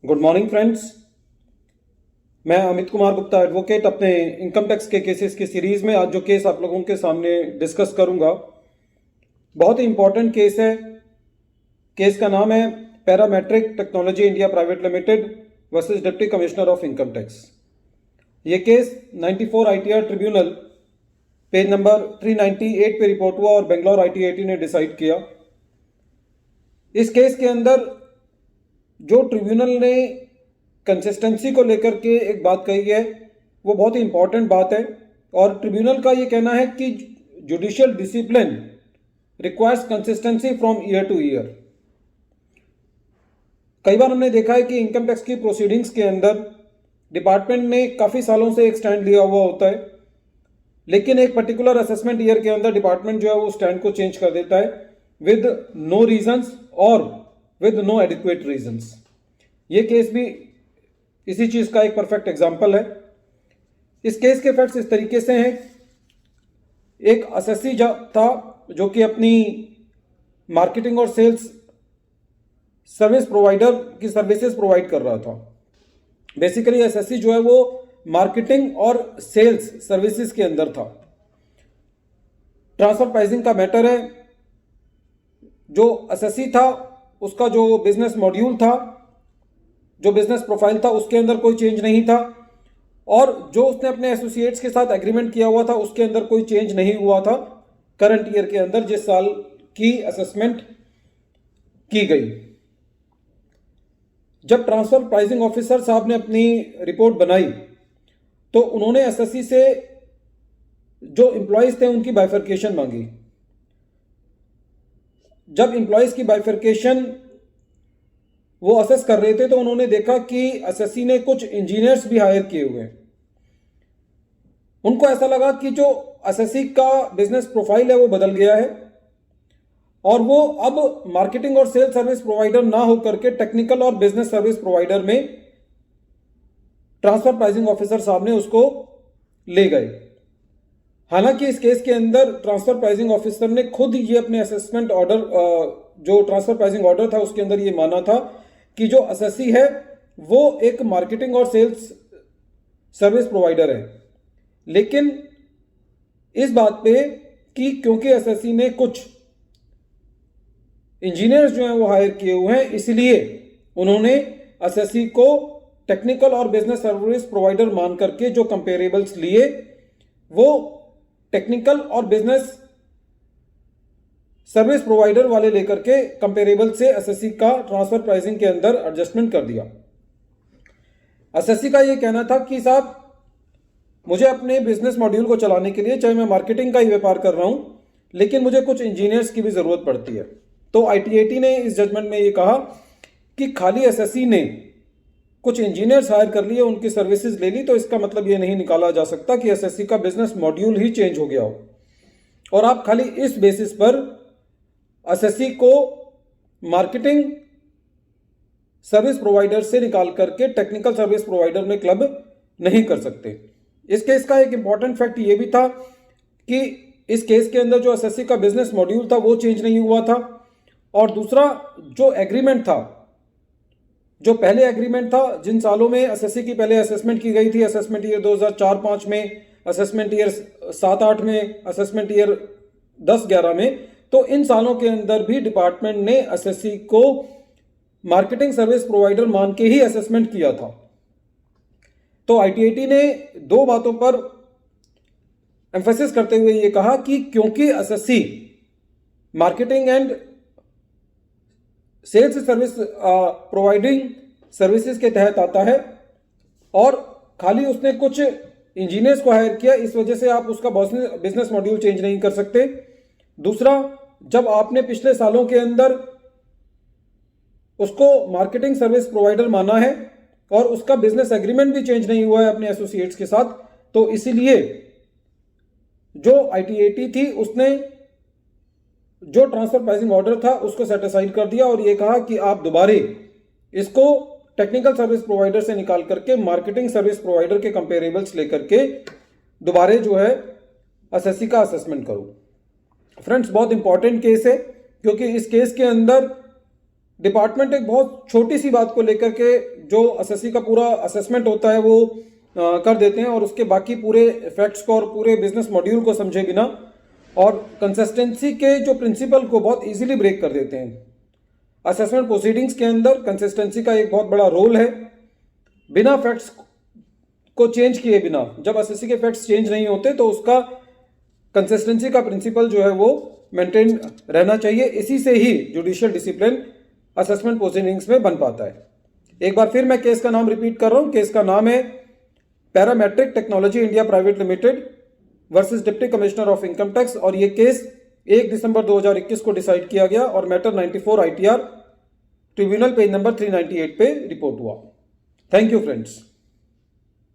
Good morning friends. मैं Amit Kumar Gupta advocate अपने income tax के केसेस की सीरीज में आज जो केस आप लोगों के सामने डिस्कस करूंगा बहुत ही इंपॉर्टेंट केस है। केस का नाम है parametric technology India private limited versus deputy commissioner of income tax. ये case 94 ITR tribunal page number 398 पे रिपोर्ट हुआ और बेंगलोर ITAT ने डिसाइड किया। इस केस के अंदर जो ट्रिब्यूनल ने कंसिस्टेंसी को लेकर के एक बात कही है वो बहुत ही इंपॉर्टेंट बात है और ट्रिब्यूनल का ये कहना है कि judicial discipline requires consistency from year two year. कई बार हमने देखा है कि इनकम टैक्स की प्रोसीडिंग्स के अंदर डिपार्टमेंट ने काफ़ी सालों से एक स्टैंड लिया हुआ होता है, लेकिन एक पर्टिकुलर असेसमेंट ईयर के अंदर डिपार्टमेंट जो है वो स्टैंड को चेंज कर देता है विद नो रीजंस और विद नो एडिक्वेट रीजंस। ये केस भी इसी चीज का एक परफेक्ट एग्जांपल है। इस केस के फैक्ट्स इस तरीके से हैं। एक असेसी था जो कि अपनी मार्केटिंग और सेल्स सर्विस प्रोवाइडर की सर्विसेज प्रोवाइड कर रहा था। बेसिकली असेसी जो है वो मार्केटिंग और सेल्स सर्विसेज के अंदर था। ट्रांसफर प्राइसिंग का मैटर है। जो असेसी था उसका जो बिजनेस मॉड्यूल था, जो बिजनेस प्रोफाइल था, उसके अंदर कोई चेंज नहीं था और जो उसने अपने एसोसिएट्स के साथ एग्रीमेंट किया हुआ था उसके अंदर कोई चेंज नहीं हुआ था करंट ईयर के अंदर जिस साल की असेसमेंट की गई। जब ट्रांसफर प्राइसिंग ऑफिसर साहब ने अपनी रिपोर्ट बनाई तो उन्होंने एसएससी से जो एम्प्लॉयज थे उनकी बाइफर्केशन मांगी। जब एम्प्लॉयज की बाइफर्केशन वो असेस कर रहे थे तो उन्होंने देखा कि एसएससी ने कुछ इंजीनियर्स भी हायर किए हुए हैं। उनको ऐसा लगा कि जो एसएससी का बिजनेस प्रोफाइल है वो बदल गया है और वो अब मार्केटिंग और सेल्स सर्विस प्रोवाइडर ना होकर के टेक्निकल और बिजनेस सर्विस प्रोवाइडर में ट्रांसफर प्राइसिंग ऑफिसर साहब ने उसको ले गए। हालांकि इस केस के अंदर ट्रांसफर प्राइसिंग ऑफिसर ने खुद ये अपने असेसमेंट ऑर्डर जो ट्रांसफर प्राइसिंग ऑर्डर था उसके अंदर ये माना था कि जो एसएससी है वो एक मार्केटिंग और सेल्स सर्विस प्रोवाइडर है, लेकिन इस बात पे कि क्योंकि एसएससी ने कुछ इंजीनियर्स जो हैं वो हायर किए हुए हैं इसलिए उन्होंने एसएससी को टेक्निकल और बिजनेस सर्विस प्रोवाइडर मान करके जो कंपेरेबल्स लिए वो टेक्निकल और बिजनेस सर्विस प्रोवाइडर वाले लेकर के कंपेरेबल से एसएससी का ट्रांसफर प्राइसिंग के अंदर एडजस्टमेंट कर दिया। एसएससी का ये कहना था कि साहब मुझे अपने बिजनेस मॉड्यूल को चलाने के लिए, चाहे मैं मार्केटिंग का ही व्यापार कर रहा हूं, लेकिन मुझे कुछ इंजीनियर्स की भी जरूरत पड़ती है। तो आईटीएटी ने इस जजमेंट में ये कहा कि खाली एसएससी ने कुछ इंजीनियर्स हायर कर लिए, उनकी सर्विसेज ले ली, तो इसका मतलब ये नहीं निकाला जा सकता कि एसएससी का बिजनेस मॉड्यूल ही चेंज हो गया हो और आप खाली इस बेसिस पर एसएससी को मार्केटिंग सर्विस प्रोवाइडर से निकाल करके टेक्निकल सर्विस प्रोवाइडर में क्लब नहीं कर सकते। इस केस का एक इंपॉर्टेंट फैक्ट ये भी था कि इस केस के अंदर जो एसएससी का बिजनेस मॉड्यूल था वो चेंज नहीं हुआ था और दूसरा जो एग्रीमेंट था, जो पहले एग्रीमेंट था, जिन सालों में एसएससी की पहले असेसमेंट की गई थी, असेसमेंट ईयर 2004-05 में, असेसमेंट ईयर 7-8 में, असेसमेंट ईयर 10-11 में, तो इन सालों के अंदर भी डिपार्टमेंट ने एसएससी को मार्केटिंग सर्विस प्रोवाइडर मान के ही असेसमेंट किया था। तो आईटीएटी ने दो बातों पर एम्फेसिस करते हुए यह कहा कि क्योंकि SSC marketing and sales service providing services के तहत आता है और खाली उसने कुछ इंजीनियर्स को हायर किया, इस वजह से आप उसका बिजनेस मॉड्यूल चेंज नहीं कर सकते। दूसरा, जब आपने पिछले सालों के अंदर उसको मार्केटिंग सर्विस प्रोवाइडर माना है और उसका बिजनेस एग्रीमेंट भी चेंज नहीं हुआ है अपने एसोसिएट्स के साथ, तो इसीलिए जो आईटीएटी थी उसने जो ट्रांसफर प्राइसिंग ऑर्डर था उसको सेटिसाइड कर दिया और यह कहा कि आप दोबारे इसको टेक्निकल सर्विस प्रोवाइडर से निकाल करके मार्केटिंग सर्विस प्रोवाइडर के कंपेरेबल्स लेकर के दोबारे जो है एसएससी का असेसमेंट करो। फ्रेंड्स, बहुत इंपॉर्टेंट केस है क्योंकि इस केस के अंदर डिपार्टमेंट एक बहुत छोटी सी बात को लेकर के जो एसएससी का पूरा असेसमेंट होता है वो कर देते हैं, और उसके बाकी पूरे फैक्ट्स को और पूरे बिजनेस मॉड्यूल को समझे बिना और कंसिस्टेंसी के जो प्रिंसिपल को बहुत इजीली ब्रेक कर देते हैं। असेसमेंट प्रोसीडिंग्स के अंदर कंसिस्टेंसी का एक बहुत बड़ा रोल है। बिना फैक्ट्स को चेंज किए बिना, जब एसएससी के फैक्ट्स चेंज नहीं होते तो उसका कंसिस्टेंसी का प्रिंसिपल जो है वो मेंटेन रहना चाहिए। इसी से ही जुडिशियल डिसिप्लिन असेसमेंट प्रोसीडिंग्स में बन पाता है। एक बार फिर मैं केस का नाम रिपीट कर रहा हूं। केस का नाम है parametric technology India private limited versus deputy commissioner of income tax, और ये केस 1 दिसंबर 2021 को डिसाइड किया गया और matter 94 ITR tribunal page number 398 पे रिपोर्ट हुआ। Thank you friends.